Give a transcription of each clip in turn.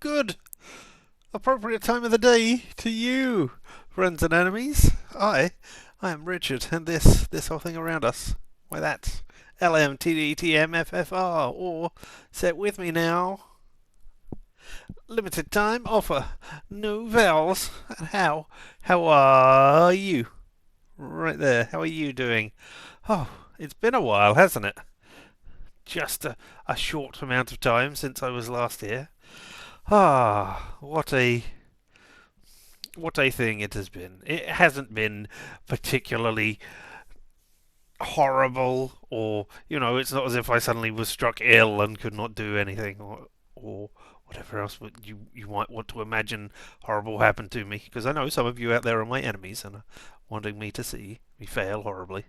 Good, appropriate time of the day to you, friends and enemies. I am Richard, and this whole thing around us, why that's LMTDTMFFR, or set with me now. Limited time offer, no vowels. And how are you? Right there, how are you doing? Oh, it's been a while, hasn't it? Just a short amount of time since I was last here. Ah, what a thing it has been. It hasn't been particularly horrible, or it's not as if I suddenly was struck ill and could not do anything, or whatever else you might want to imagine horrible happened to me. Because I know some of you out there are my enemies and are wanting me to see me fail horribly.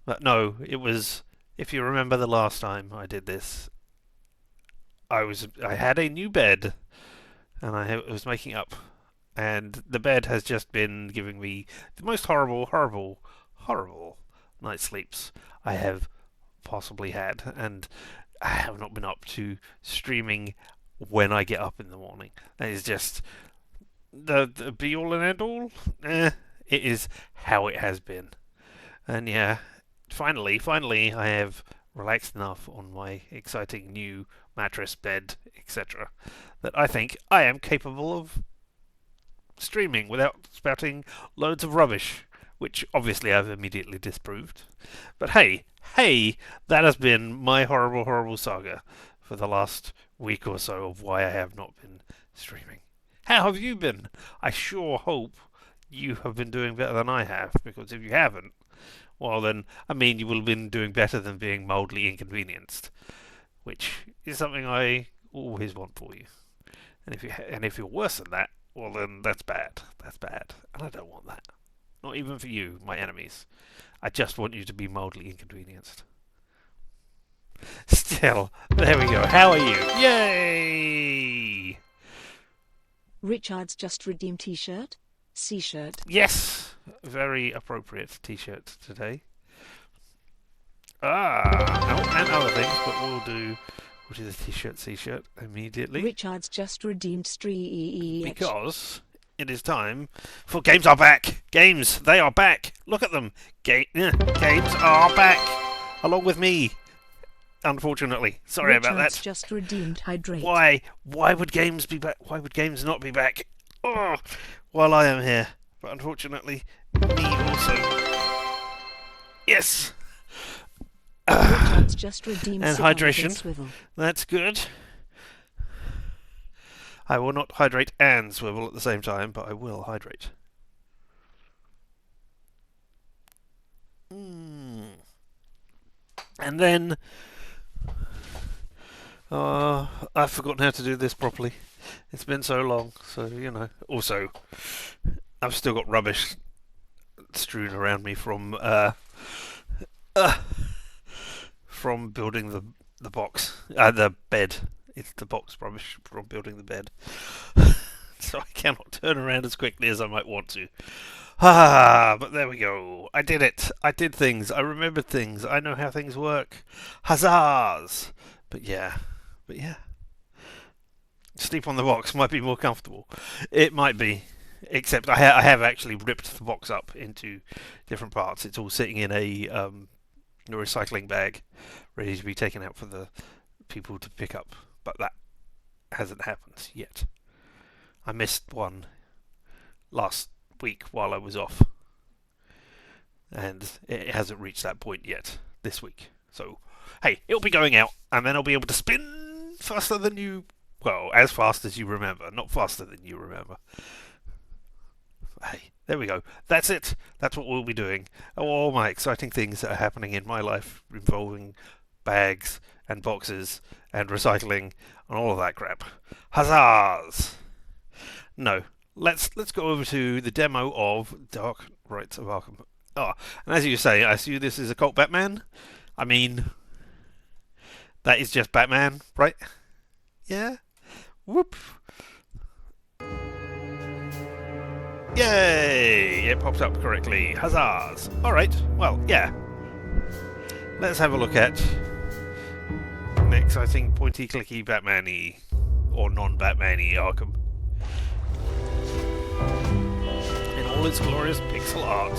But no, it was. If you remember the last time I did this, I had a new bed, and I was making up, and the bed has just been giving me the most horrible, horrible, horrible night sleeps I have possibly had, and I have not been up to streaming when I get up in the morning. That is just the be all and end all. It is how it has been, and yeah, finally, I have relaxed enough on my exciting new mattress, bed, etc., that I think I am capable of streaming without spouting loads of rubbish, which obviously I've immediately disproved. But hey, that has been my horrible, horrible saga for the last week or so of why I have not been streaming. How have you been? I sure hope you have been doing better than I have, because if you haven't, well then, I mean, you will have been doing better than being mildly inconvenienced, which is something I always want for you. And if you're worse than that, well then that's bad. That's bad, and I don't want that. Not even for you, my enemies. I just want you to be mildly inconvenienced. Still, there we go. How are you? Yay! Richard's just redeemed t-shirt. C-shirt. Yes, very appropriate t-shirt today. And other things, but we'll do the t-shirt, C-shirt immediately. Richard's just redeemed street. Because it is time for Games Are Back! Games, they are back! Look at them! Games are back! Along with me, unfortunately. Sorry about that. Richard's just redeemed hydrate. Why? Why would games be back? Why would games not be back? Oh, while I am here. But unfortunately, me also. Yes! Richard's just redeemed and hydration. Swivel. That's good. I will not hydrate and swivel at the same time, but I will hydrate. And then I've forgotten how to do this properly. It's been so long, so Also, I've still got rubbish strewn around me from building the box, the bed. It's the box rubbish from building the bed. So I cannot turn around as quickly as I might want to. But there we go. I did it. I did things. I remembered things. I know how things work. Huzzahs! But yeah. Sleep on the box might be more comfortable. It might be. Except I have actually ripped the box up into different parts. It's all sitting in a recycling bag, ready to be taken out for the people to pick up. But that hasn't happened yet. I missed one last week while I was off, and it hasn't reached that point yet this week. So, hey, it'll be going out, and then I'll be able to spin faster than you. Well, as fast as you remember, not faster than you remember. Hey, there we go. That's it. That's what we'll be doing. All my exciting things that are happening in my life involving bags and boxes and recycling and all of that crap. Huzzahs! No, let's go over to the demo of Dark Rites of Arkham. And as you say, I assume this is a cult Batman. I mean, that is just Batman, right? Yeah? Whoop! Yay! It popped up correctly. Huzzahs! Alright, well, yeah. Let's have a look at an exciting pointy-clicky Batman-y or non-Batman-y Arkham. In all its glorious pixel art.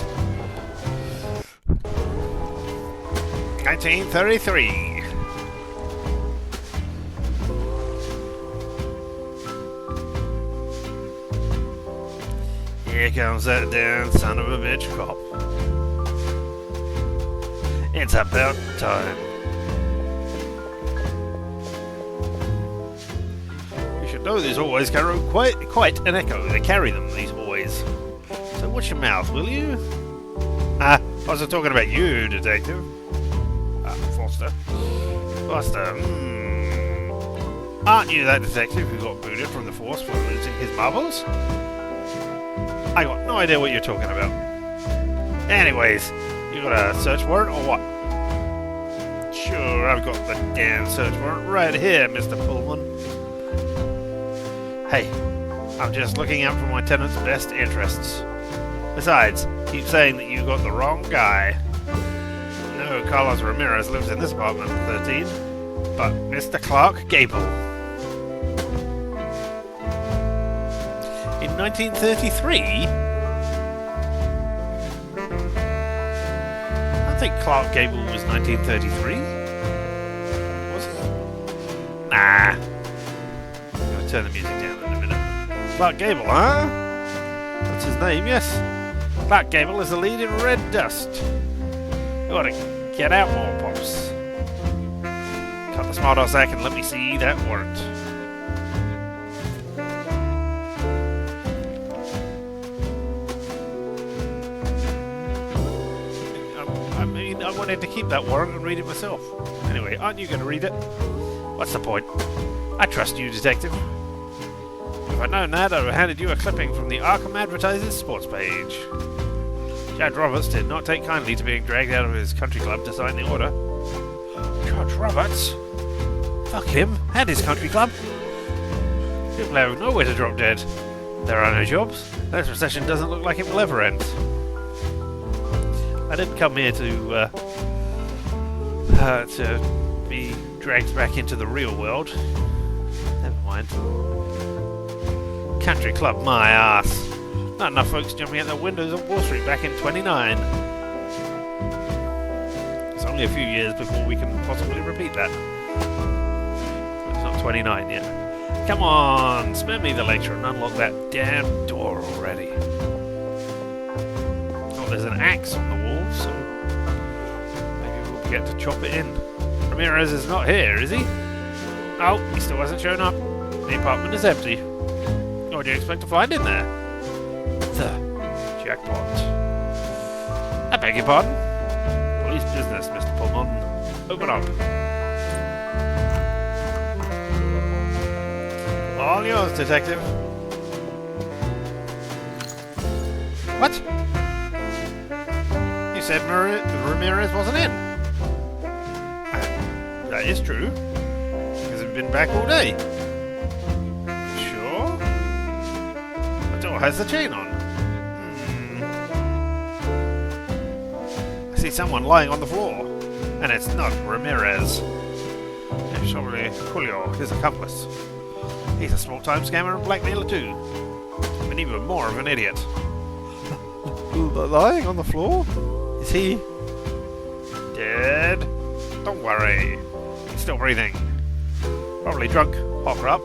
1933. Here comes that damn son of a bitch cop. It's about time. You should know these always carry quite an echo. They carry them, these always. So watch your mouth, will you? I wasn't talking about you, detective. Foster. Aren't you that detective who got booted from the force for losing his marbles? I got no idea what you're talking about. Anyways, you got a search warrant or what? Sure, I've got the damn search warrant right here, Mr. Pullman. Hey, I'm just looking out for my tenant's best interests. Besides, keep saying that you got the wrong guy. No, Carlos Ramirez lives in this apartment 13, but Mr. Clark Gable. In 1933? I don't think Clark Gable was 1933. Was it? Nah. I'm gonna turn the music down in a minute. Clark Gable, huh? That's his name, yes. Clark Gable is the lead in Red Dust. You ought to get out more, Pops. Cut the smart ass sack and let me see that warrant. I wanted to keep that warrant and read it myself. Anyway, aren't you going to read it? What's the point? I trust you, detective. If I'd known that, I'd have handed you a clipping from the Arkham Advertiser's sports page. Judge Roberts did not take kindly to being dragged out of his country club to sign the order. Judge Roberts? Fuck him and his country club. People have nowhere to drop dead. There are no jobs. This recession doesn't look like it will ever end. I didn't come here to be dragged back into the real world. Never mind. Country club, my ass. Not enough folks jumping out their windows on Wall Street back in 29. It's only a few years before we can possibly repeat that. It's not 29 yet. Come on, spare me the lecture and unlock that damn door already. Oh, there's an axe on the wall, so maybe we'll get to chop it in. Ramirez is not here, is he? Oh, he still hasn't shown up. The apartment is empty. What do you expect to find in there? The jackpot. I beg your pardon? Police business, Mr. Pullman. Open up. All yours, detective. What? You said Ramirez wasn't in. That is true. He hasn't been back all day. Sure? The door has the chain on. I see someone lying on the floor. And it's not Ramirez. It's probably Julio, his accomplice. He's a small-time scammer and blackmailer too. But even more of an idiot. Lying on the floor? Is he dead? Don't worry. He's still breathing. Probably drunk, hopper up,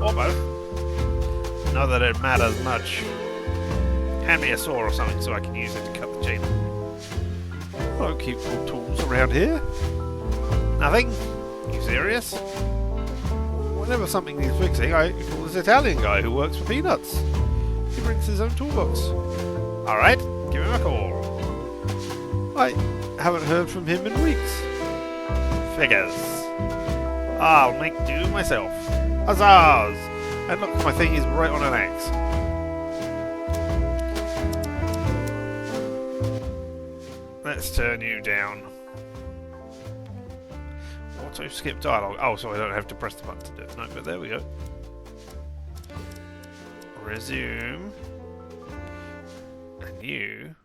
or both. Not that it matters much. Hand me a saw or something so I can use it to cut the chain. I don't keep cool tools around here. Nothing? You serious? Whenever something needs fixing, I call this Italian guy who works for Peanuts. He brings his own toolbox. Alright, give him a call. I haven't heard from him in weeks. Figures. I'll make do myself. Huzzahs! And look, my thing is right on an axe. Let's turn you down. Auto skip dialogue. Oh, so I don't have to press the button to do it. No, but there we go. Resume. And you.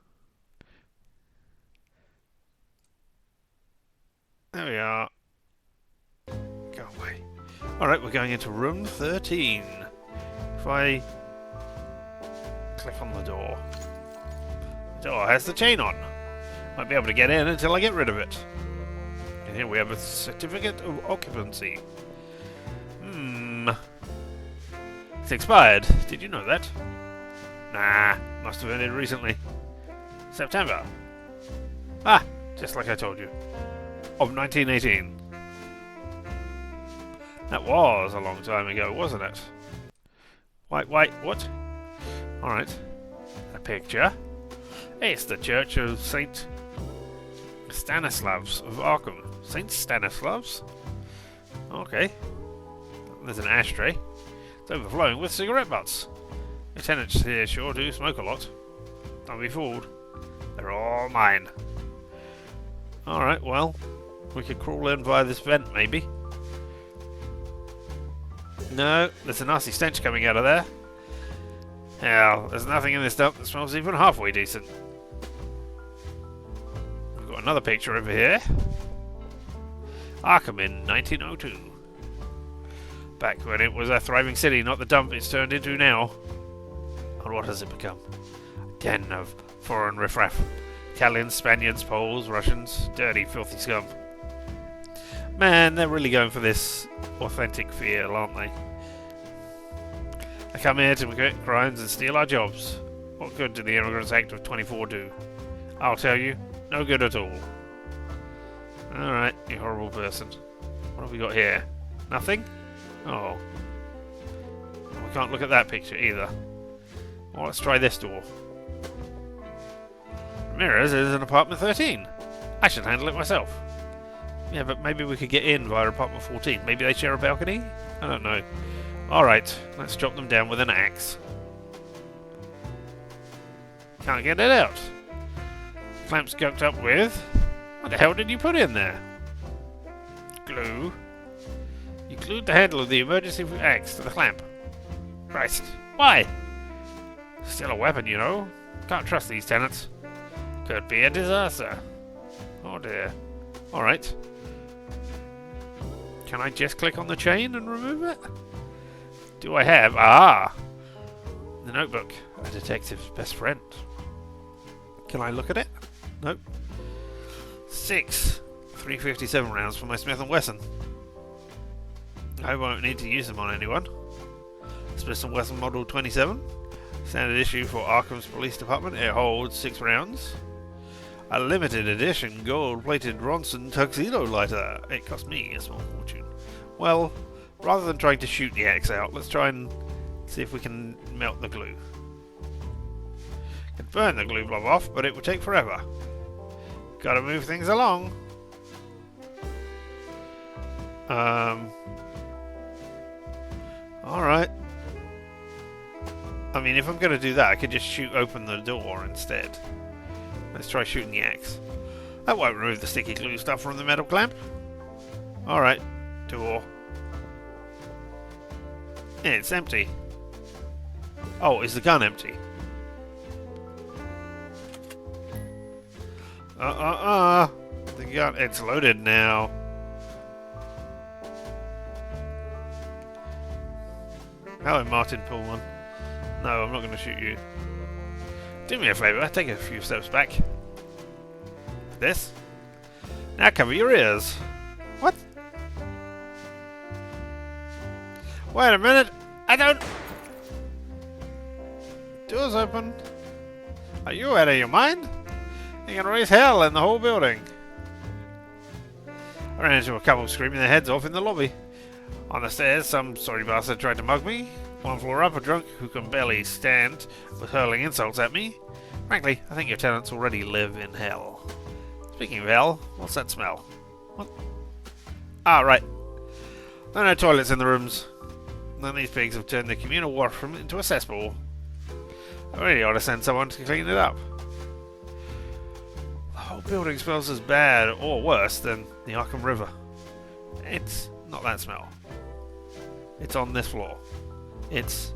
There we are. Go away. Alright, we're going into room 13. If I click on the door. The door has the chain on. Might be able to get in until I get rid of it. And here we have a certificate of occupancy. It's expired. Did you know that? Nah, must have ended recently. September. Ah, just like I told you. Of 1918. That was a long time ago, wasn't it? Wait, what? Alright. A picture. It's the Church of St. Stanislavs of Arkham. St. Stanislavs? Okay. There's an ashtray. It's overflowing with cigarette butts. The tenants here sure do smoke a lot. Don't be fooled. They're all mine. Alright, well, we could crawl in via this vent, maybe. No, there's a nasty stench coming out of there. Hell, there's nothing in this dump that smells even halfway decent. We've got another picture over here. Arkham in 1902. Back when it was a thriving city, not the dump it's turned into now. And what has it become? A den of foreign riffraff. Italians, Spaniards, Poles, Russians, dirty, filthy scum. Man, they're really going for this authentic feel, aren't they? They come here to commit crimes and steal our jobs. What good did the Immigrants Act of 24 do? I'll tell you, no good at all. Alright, you horrible person. What have we got here? Nothing? Oh. We can't look at that picture either. Well, let's try this door. Mirrors is in apartment 13. I should handle it myself. Yeah, but maybe we could get in via apartment 14. Maybe they share a balcony? I don't know. Alright, let's chop them down with an axe. Can't get it out. Clamp's gunked up with... What the hell did you put in there? Glue. You glued the handle of the emergency axe to the clamp. Christ. Why? Still a weapon, you know. Can't trust these tenants. Could be a disaster. Oh dear. Alright. Can I just click on the chain and remove it? Do I have... Ah! The notebook. A detective's best friend. Can I look at it? Nope. 6 .357 rounds for my Smith & Wesson. I won't need to use them on anyone. Smith & Wesson Model 27. Standard issue for Arkham's Police Department. It holds 6 rounds. A limited edition gold-plated Ronson tuxedo lighter. It cost me a small fortune. Well, rather than trying to shoot the axe out, let's try and see if we can melt the glue. Could burn the glue blob off, but it would take forever. Gotta move things along. Alright. I mean, if I'm gonna do that, I could just shoot open the door instead. Let's try shooting the axe. That won't remove the sticky glue stuff from the metal clamp. Alright. Door. Yeah, it's empty. Oh, is the gun empty? The gun, it's loaded now. Hello, Martin Pullman. No, I'm not going to shoot you. Do me a favour, take a few steps back. This. Now cover your ears. What? Wait a minute. I don't... Doors open. Are you out of your mind? You can raise hell in the whole building. I ran into a couple screaming their heads off in the lobby. On the stairs, some sorry bastard tried to mug me. One floor up, a drunk who can barely stand was hurling insults at me. Frankly, I think your tenants already live in hell. Speaking of hell, what's that smell? What? Ah, right. There are no toilets in the rooms. None of these pigs have turned the communal washroom into a cesspool. I really ought to send someone to clean it up. The whole building smells as bad, or worse, than the Arkham River. It's not that smell. It's on this floor. It's...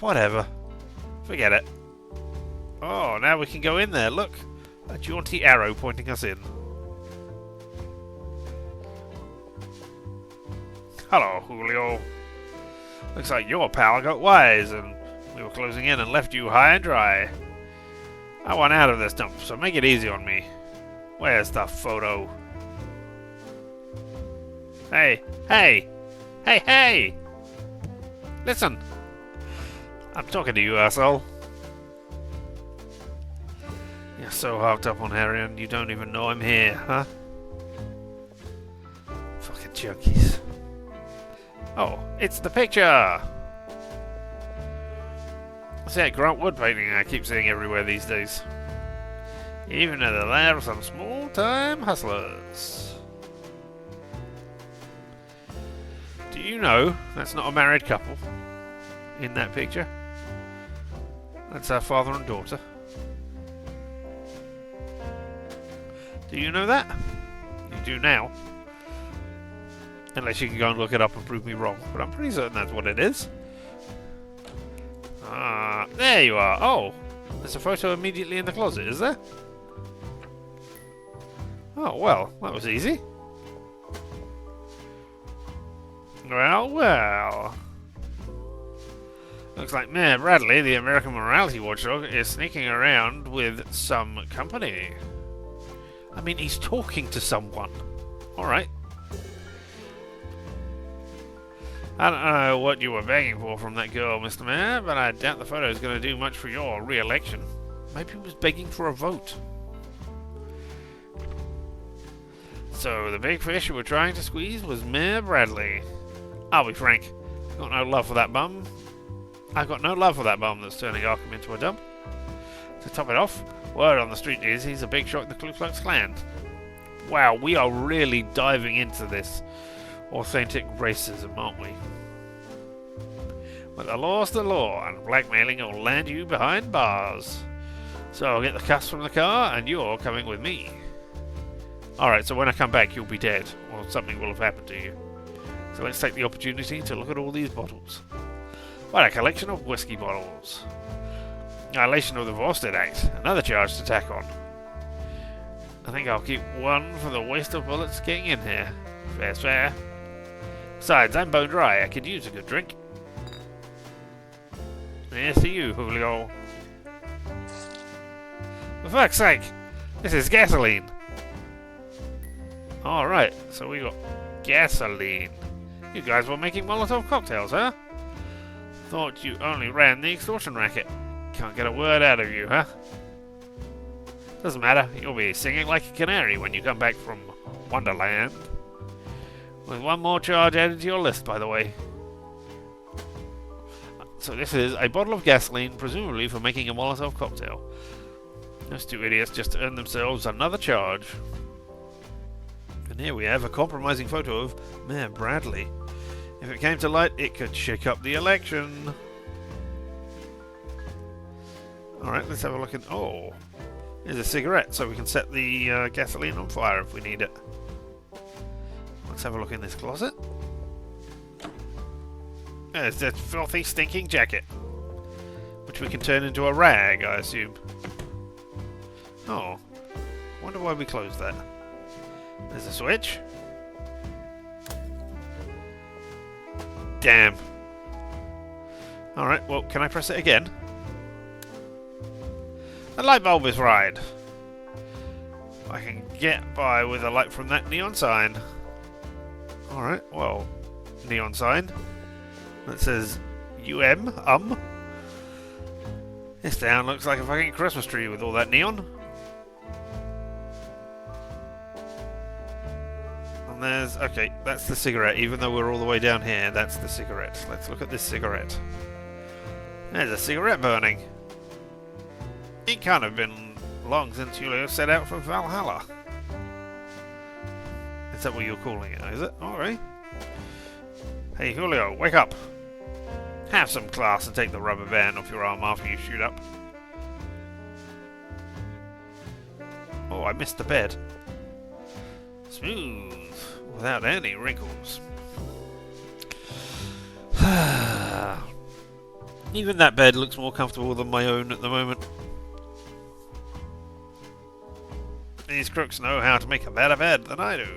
whatever. Forget it. Oh, now we can go in there. Look. A jaunty arrow pointing us in. Hello, Julio. Looks like your pal got wise and we were closing in and left you high and dry. I want out of this dump, so make it easy on me. Where's the photo? Hey, hey, hey, hey! Listen! I'm talking to you, asshole. You're so harped up on Harrion, you don't even know I'm here, huh? Fucking junkies. Oh, it's the picture! It's that Grant Wood painting I keep seeing everywhere these days. Even in the land of some small-time hustlers. Do you know that's not a married couple in that picture? That's our father and daughter. Do you know that? You do now. Unless you can go and look it up and prove me wrong. But I'm pretty certain that's what it is. Ah, there you are. Oh, there's a photo immediately in the closet, is there? Oh, well, that was easy. Well, well. Looks like Mayor Bradley, the American morality watchdog, is sneaking around with some company. I mean, he's talking to someone. Alright. I don't know what you were begging for from that girl, Mr. Mayor, but I doubt the photo is going to do much for your re-election. Maybe he was begging for a vote. So, the big fish you were trying to squeeze was Mayor Bradley. I'll be frank, I've got no love for that bum. That's turning Arkham into a dump. To top it off, word on the street is he's a big shot in the Ku Klux Klan. Wow, we are really diving into this authentic racism, aren't we? But the law's the law, and blackmailing will land you behind bars. So I'll get the cuffs from the car, and you're coming with me. Alright, so when I come back, you'll be dead, or something will have happened to you. So let's take the opportunity to look at all these bottles. What a collection of whiskey bottles. Violation of the Vorsted Act, another charge to tack on. I think I'll keep one for the waste of bullets getting in here. Fair's fair. Besides, I'm bone dry, I could use a good drink. Here's to you, Julio. For fuck's sake, this is gasoline. Alright, so we got gasoline. You guys were making Molotov cocktails, huh? Thought you only ran the extortion racket. Can't get a word out of you, huh? Doesn't matter, you'll be singing like a canary when you come back from Wonderland. With one more charge added to your list, by the way. So this is a bottle of gasoline, presumably for making a Molotov cocktail. Those two idiots just earned themselves another charge. And here we have a compromising photo of Mayor Bradley. If it came to light, it could shake up the election. Alright, let's have a look in... Oh, here's a cigarette, so we can set the gasoline on fire if we need it. Let's have a look in this closet. There's that filthy, stinking jacket. Which we can turn into a rag, I assume. Oh, wonder why we closed that. There's a switch. Damn. Alright, well, can I press it again? The light bulb is fried. I can get by with a light from that neon sign. Alright, well, neon sign that says UM. This town looks like a fucking Christmas tree with all that neon. And there's... okay, that's the cigarette. Even though we're all the way down here, that's the cigarette. Let's look at this cigarette. There's a cigarette burning. It can't have been long since Julio set out for Valhalla. Is that what you're calling it, is it? Alright. Hey Julio, wake up. Have some class and take the rubber band off your arm after you shoot up. Oh, I missed the bed. Smooth, without any wrinkles. Even that bed looks more comfortable than my own at the moment. These crooks know how to make a better bed than I do.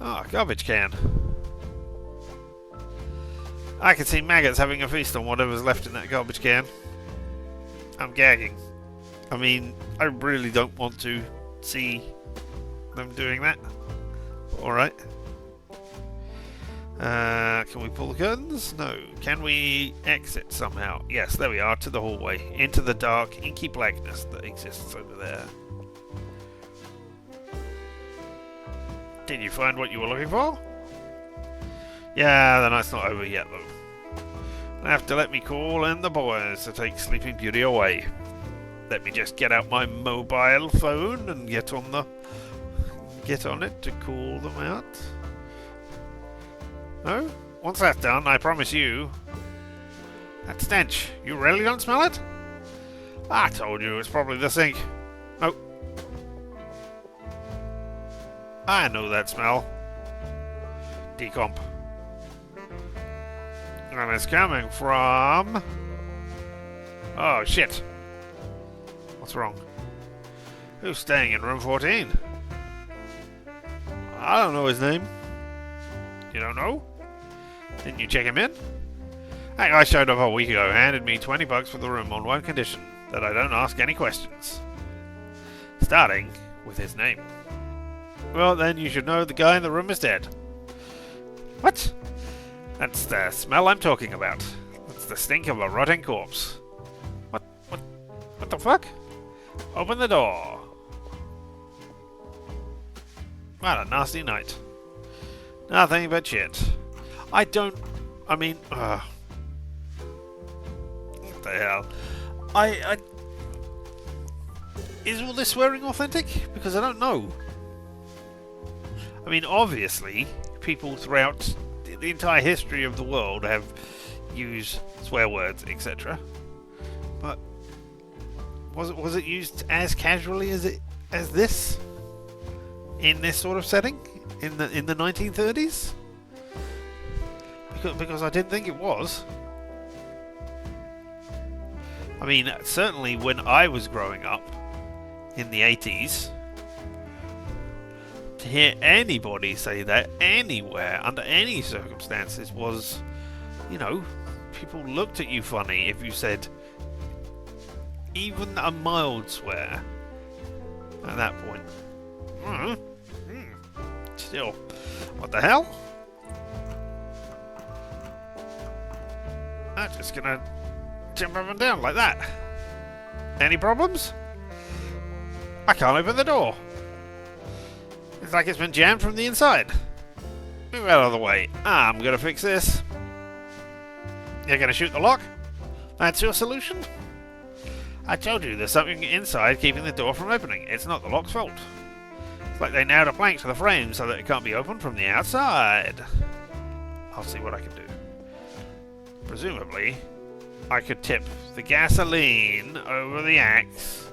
Ah, garbage can. I can see maggots having a feast on whatever's left in that garbage can. I'm gagging. I mean, I really don't want to see them doing that. Alright. Can we pull the curtains? No. Can we exit somehow? Yes, there we are, to the hallway. Into the dark, inky blackness that exists over there. Did you find what you were looking for? Yeah, the night's not over yet, though. I have to let me call in the boys to take Sleeping Beauty away. Let me just get out my mobile phone and get on it to call them out. No? Once that's done, I promise you... That stench, you really don't smell it? I told you it's probably the sink. Nope. I know that smell. Decomp. And it's coming from... Oh, shit. What's wrong? Who's staying in room 14? I don't know his name. You don't know? Didn't you check him in? That guy showed up a week ago, handed me $20 for the room on one condition, that I don't ask any questions. Starting with his name. Well, then you should know the guy in the room is dead. What? That's the smell I'm talking about. That's the stink of a rotting corpse. What the fuck? Open the door. What a nasty night. Nothing but shit. What the hell? Is all this swearing authentic? Because I don't know. I mean, obviously, people throughout the entire history of the world have used swear words, etc. But was it used as casually as this in this sort of setting in the 1930s? Because I didn't think it was. I mean, certainly when I was growing up in the 80s, to hear anybody say that anywhere under any circumstances was, you know, people looked at you funny if you said even a mild swear at that point. Still, what the hell? I'm just gonna jump up and down like that. Any problems? I can't open the door. It's like it's been jammed from the inside. Move out of the way. I'm gonna fix this. You're gonna shoot the lock? That's your solution? I told you there's something inside keeping the door from opening. It's not the lock's fault. It's like they nailed a plank to the frame so that it can't be opened from the outside. I'll see what I can do. Presumably, I could tip the gasoline over the axe.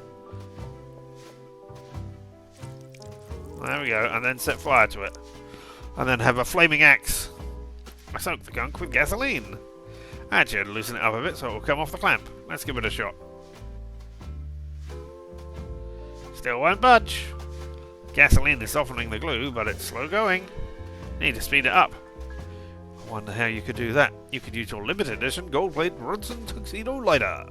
There we go, and then set fire to it. And then have a flaming axe. I soak the gunk with gasoline. That should loosen it up a bit so it will come off the clamp. Let's give it a shot. Still won't budge. Gasoline is softening the glue, but it's slow going. Need to speed it up. I wonder how you could do that. You could use your limited edition gold-plate Brunson tuxedo lighter.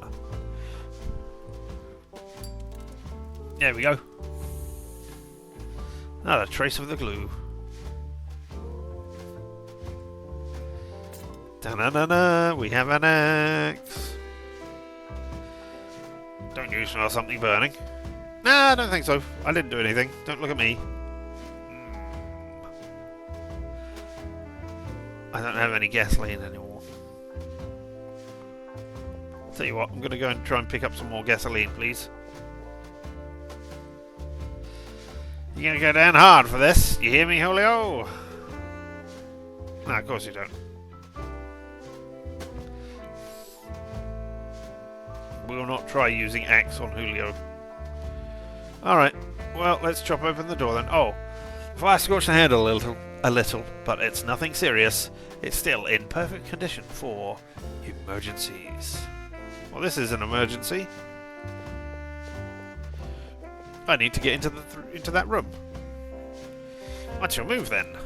There we go. Not a trace of the glue. Da-na-na-na, we have an axe. Don't you smell something burning? Nah, I don't think so. I didn't do anything. Don't look at me. I don't have any gasoline anymore. Tell you what, I'm going to go and try and pick up some more gasoline, please. You're going to go down hard for this. You hear me, Julio? No, of course you don't. We will not try using axe on Julio. Alright, well, let's chop open the door then. Oh, the fire scorched the handle a little, but it's nothing serious. It's still in perfect condition for emergencies. Well, this is an emergency. I need to get into that room. What's your move then?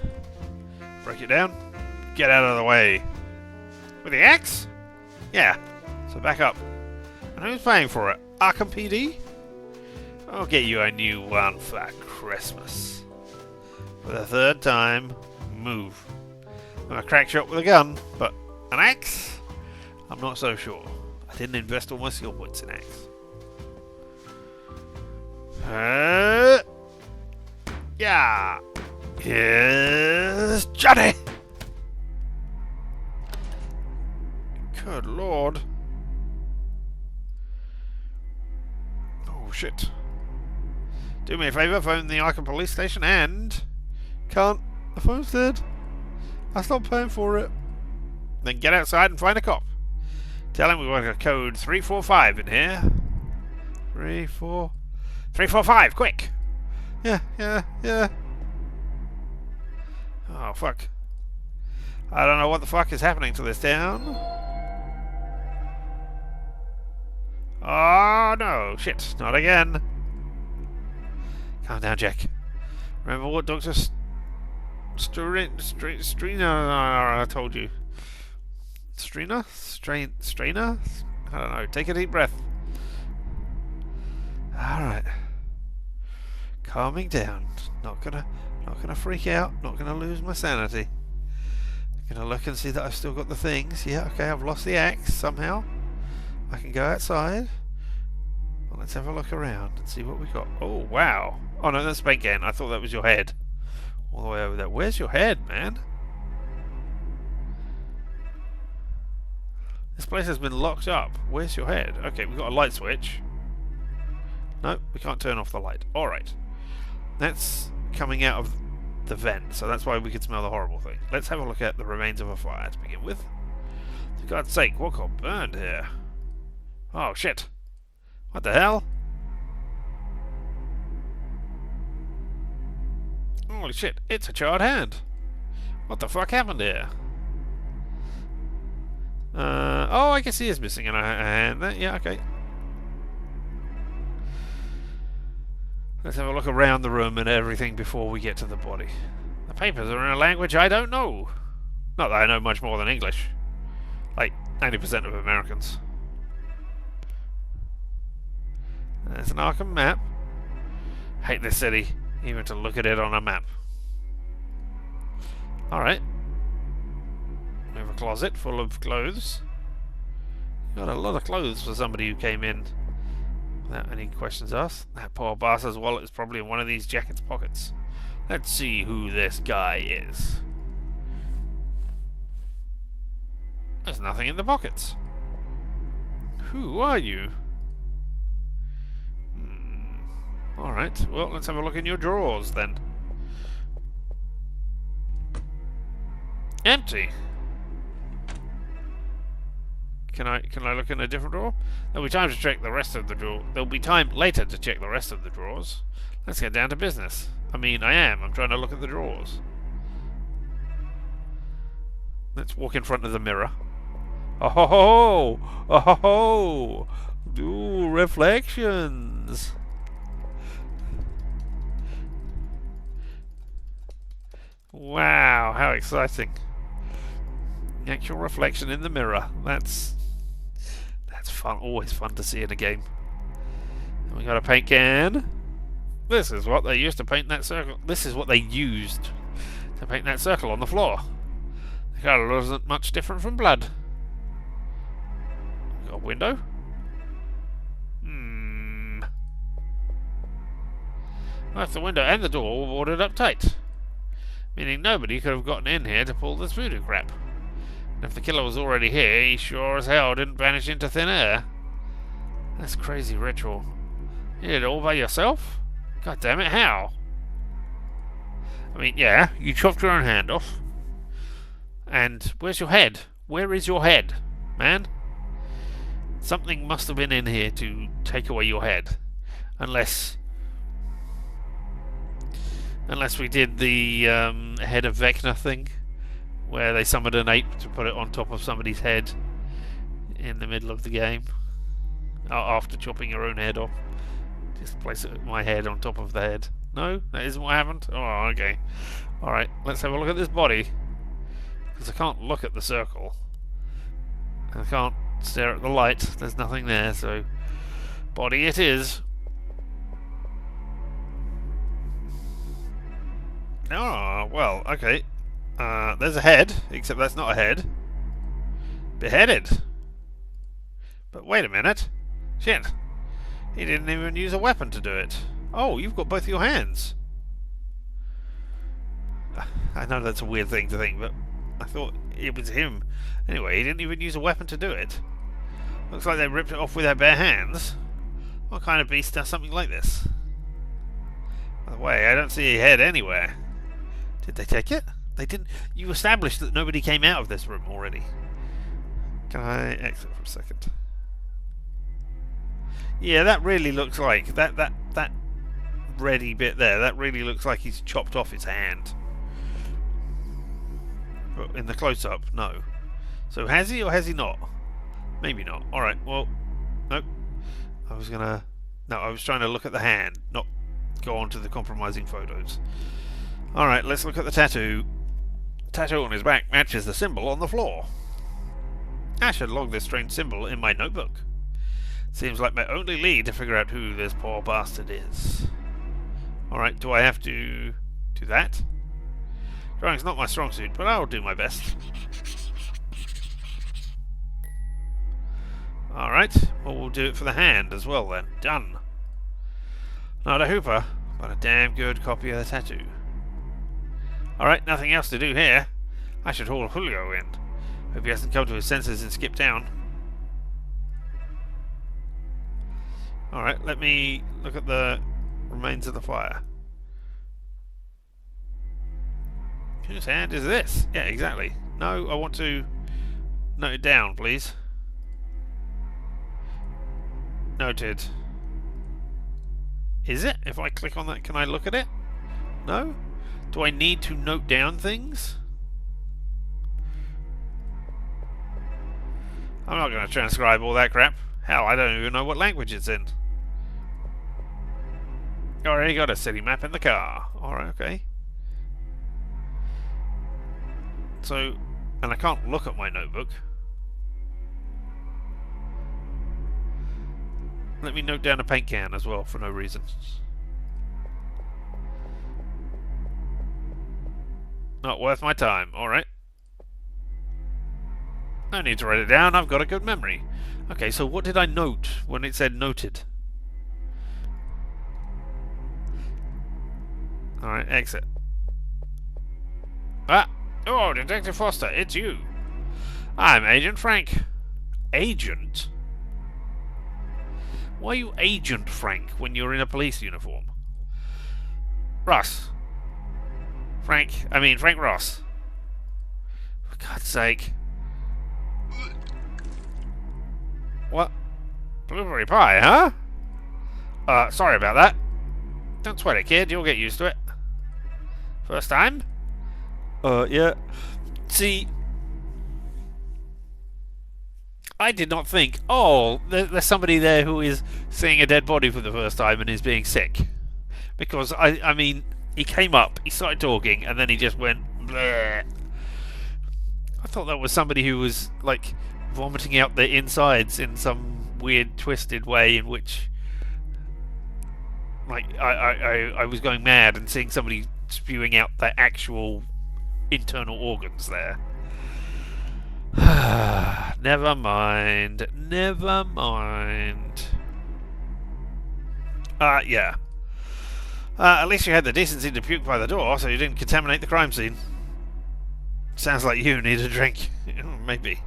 break it down. Get out of the way. With the axe? Yeah. So back up. And who's paying for it? Arkham PD? I'll get you a new one for Christmas. For the third time, move. I'm a crack shot with a gun, but an axe? I'm not so sure. I didn't invest all my skill points in axe. Yeah. Here's Johnny. Good lord. Oh shit. Do me a favour, phone the Arkham police station and... Can't. The phone's dead. I stopped paying for it. Then get outside and find a cop. Tell him we want a code 345 in here. 345, quick! Yeah. Oh, fuck. I don't know what the fuck is happening to this town. Oh, no. Shit, not again. Calm down, Jack. Remember what Dr. Strina told you. Strainer? Strainer? I don't know. Take a deep breath. Alright. Calming down. Not gonna freak out. Not gonna lose my sanity. Gonna look and see that I've still got the things. Yeah, okay, I've lost the axe somehow. I can go outside. Well, let's have a look around and see what we got. Oh, wow. Oh no, that's Spank again. I thought that was your head. All the way over there. Where's your head, man? This place has been locked up. Where's your head? Okay, we've got a light switch. No, we can't turn off the light. Alright. That's coming out of the vent, so that's why we could smell the horrible thing. Let's have a look at the remains of a fire to begin with. For God's sake, what got burned here? Oh, shit. What the hell? Holy shit, it's a charred hand. What the fuck happened here? Oh, I guess he is missing a hand there. Yeah, okay. Let's have a look around the room and everything before we get to the body. The papers are in a language I don't know. Not that I know much more than English. Like 90% of Americans. There's an Arkham map. Hate this city, even to look at it on a map. Alright. We have a closet full of clothes. Got a lot of clothes for somebody who came in without any questions asked. That poor bastard's wallet is probably in one of these jacket's pockets. Let's see who this guy is. There's nothing in the pockets. Who are you? Alright, well, let's have a look in your drawers then. Empty. Can I look in a different drawer? There'll be time to check the rest of the drawer. There'll be time later to check the rest of the drawers. Let's get down to business. I mean, I'm trying to look at the drawers. Let's walk in front of the mirror. Oh ho ho! Oh ho ho! Ooh, reflections! Wow, how exciting. Actual reflection in the mirror. That's fun. Always fun to see in a game. And we got a paint can. This is what they used to paint that circle. This is what they used to paint that circle on the floor. The colour wasn't much different from blood. Got a window. Both the window and the door were boarded up tight, meaning nobody could have gotten in here to pull this voodoo crap. And if the killer was already here, he sure as hell didn't vanish into thin air. That's crazy ritual. You did it all by yourself? God damn it, how? I mean, yeah, you chopped your own hand off. And where's your head? Where is your head, man? Something must have been in here to take away your head. Unless we did the head of Vecna thing, where they summoned an ape to put it on top of somebody's head in the middle of the game. After chopping your own head off. Just place my head on top of the head. No? That isn't what happened? Oh, okay. Alright, let's have a look at this body. Because I can't look at the circle. I can't stare at the light. There's nothing there, so body it is. Oh, well, okay. There's a head, except that's not a head. Beheaded. But wait a minute. Shit. He didn't even use a weapon to do it. Oh, you've got both your hands. I know that's a weird thing to think, but I thought it was him. Anyway, he didn't even use a weapon to do it. Looks like they ripped it off with their bare hands. What kind of beast does something like this? By the way, I don't see a head anywhere. Did they take it? They didn't. You established that nobody came out of this room already. Can I exit for a second? Yeah, that really looks like that reddy bit there. That really looks like he's chopped off his hand. But in the close-up, no. So has he or has he not? Maybe not. All right. Well, nope. I was trying to look at the hand, not go on to the compromising photos. All right. Let's look at the tattoo. Tattoo on his back matches the symbol on the floor. I should log this strange symbol in my notebook. Seems like my only lead to figure out who this poor bastard is. Alright, do I have to do that? Drawing's not my strong suit, but I'll do my best. Alright, well we'll do it for the hand as well then. Done. Not a hooper, but a damn good copy of the tattoo. Alright, nothing else to do here. I should haul Julio in. Hope he hasn't come to his senses and skipped town. Alright, let me look at the remains of the fire. Whose hand is this? Yeah, exactly. No, I want to note it down, please. Noted. Is it? If I click on that, can I look at it? No? Do I need to note down things? I'm not going to transcribe all that crap. Hell, I don't even know what language it's in. Already got a city map in the car. Alright, okay. So, and I can't look at my notebook. Let me note down a paint can as well for no reason. Not worth my time. Alright. No need to write it down. I've got a good memory. Okay, so what did I note when it said noted? Alright, exit. Ah! Oh, Detective Foster, it's you. I'm Agent Frank. Agent? Why are you Agent Frank when you're in a police uniform? Ross. Frank Ross. For God's sake. What? Blueberry pie, huh? Sorry about that. Don't sweat it, kid. You'll get used to it. First time? Yeah. See, I did not think, oh, there's somebody there who is seeing a dead body for the first time and is being sick. Because, I mean, he came up, he started talking, and then he just went, bleh. I thought that was somebody who was, like, vomiting out their insides in some weird, twisted way in which, like, I was going mad and seeing somebody spewing out their actual internal organs there. Never mind. Never mind. Yeah. At least you had the decency to puke by the door, so you didn't contaminate the crime scene. Sounds like you need a drink. Maybe.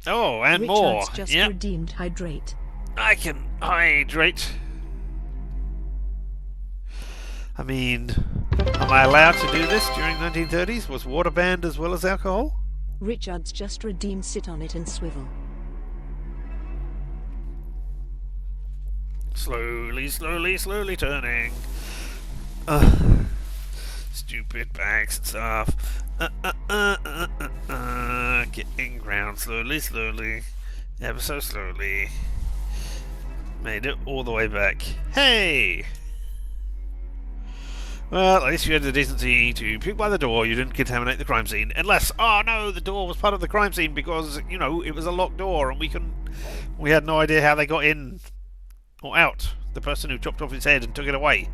Oh, and Richard's more. Just Yep. redeemed hydrate. I can hydrate. I mean, am I allowed to do this during 1930s? Was water banned as well as alcohol? Richard's just redeemed sit on it and swivel. Slowly, slowly, slowly turning. Stupid bags and stuff. Getting ground slowly, slowly. Ever so slowly. Made it all the way back. Hey! Well, at least you had the decency to puke by the door. You didn't contaminate the crime scene. Unless, oh no, the door was part of the crime scene because, it was a locked door and we had no idea how they got in or out. The person who chopped off his head and took it away.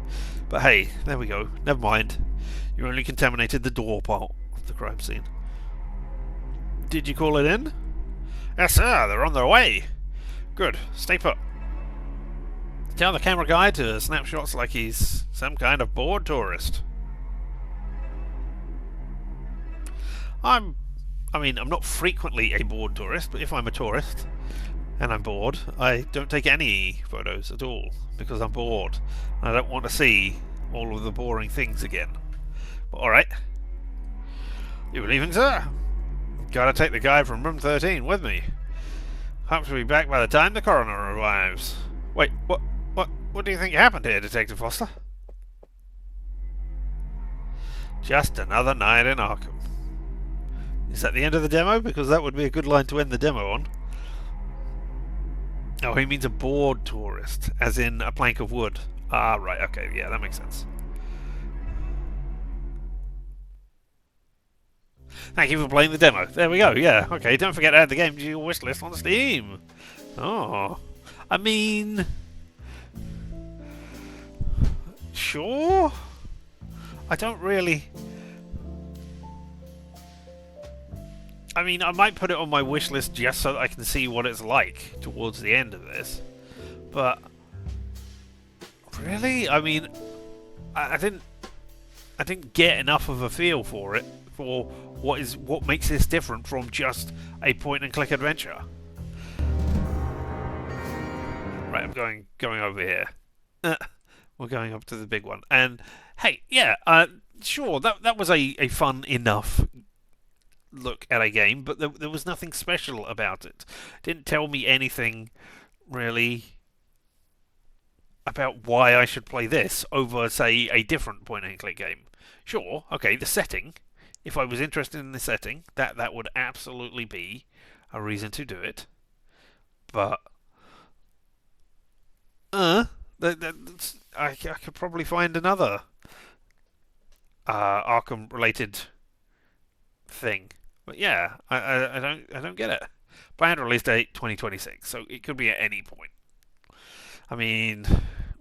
But hey, there we go. Never mind. You only contaminated the door part of the crime scene. Did you call it in? Yes, sir. They're on their way. Good. Stay put. Tell the camera guy to snap shots like he's some kind of bored tourist. I'm not frequently a bored tourist, but if I'm a tourist and I'm bored, I don't take any photos at all because I'm bored and I don't want to see all of the boring things again. But alright. You leaving, sir? Gotta take the guy from room 13 with me. Hope to be back by the time the coroner arrives. Wait, what do you think happened here, Detective Foster? Just another night in Arkham. Is that the end of the demo? Because that would be a good line to end the demo on. Oh, he means a bored tourist, as in a plank of wood. Ah, right, okay, yeah, that makes sense. Thank you for playing the demo. There we go, yeah, okay, don't forget to add the game to your wish list on Steam. Oh, I mean... Sure? I don't really... I mean, I might put it on my wish list just so that I can see what it's like towards the end of this. But... Really? I mean... I didn't get enough of a feel for it, for what makes this different from just a point-and-click adventure. Right, I'm going over here. We're going up to the big one. And, hey, yeah, sure, that was a fun enough look at a game, but there was nothing special about it. It didn't tell me anything, really, about why I should play this over, say, a different point-and-click game. Sure, okay, the setting. If I was interested in the setting, that would absolutely be a reason to do it. But, I could probably find another Arkham-related thing. But yeah, I don't get it. Planned release date 2026, so it could be at any point. I mean,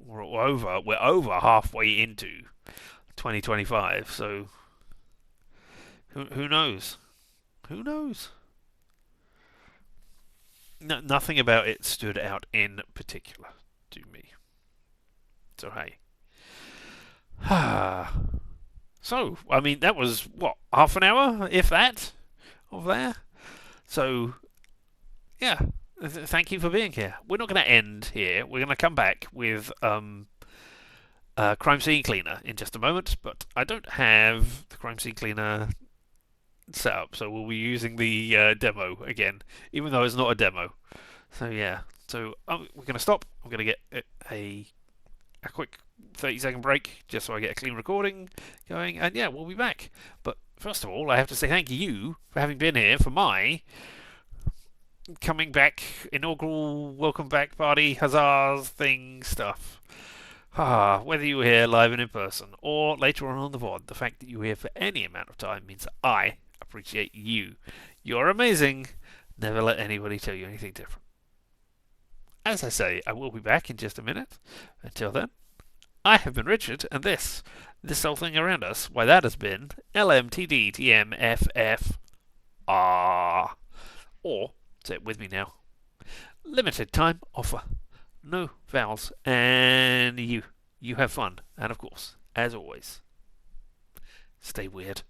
we're over halfway into 2025, so who knows? Who knows? No, nothing about it stood out in particular to me. So hey. So, I mean, that was, what, half an hour, if that, of there? So, yeah, thank you for being here. We're not going to end here. We're going to come back with Crime Scene Cleaner in just a moment, but I don't have the Crime Scene Cleaner set up, so we'll be using the demo again, even though it's not a demo. So, yeah, so we're going to stop. I'm going to get a quick 30-second break just so I get a clean recording going, and yeah, we'll be back. But first of all, I have to say thank you for having been here for my coming back inaugural welcome back party huzzahs thing stuff. Whether you were here live and in person or later on the VOD, the fact that you were here for any amount of time means that I appreciate you. You're amazing. Never let anybody tell you anything different. As I say, I will be back in just a minute. Until then, I have been Richard, and this whole thing around us, why that has been LMTDTMFF. Or, say it with me now, limited time offer. No vowels, and you have fun. And of course, as always, stay weird.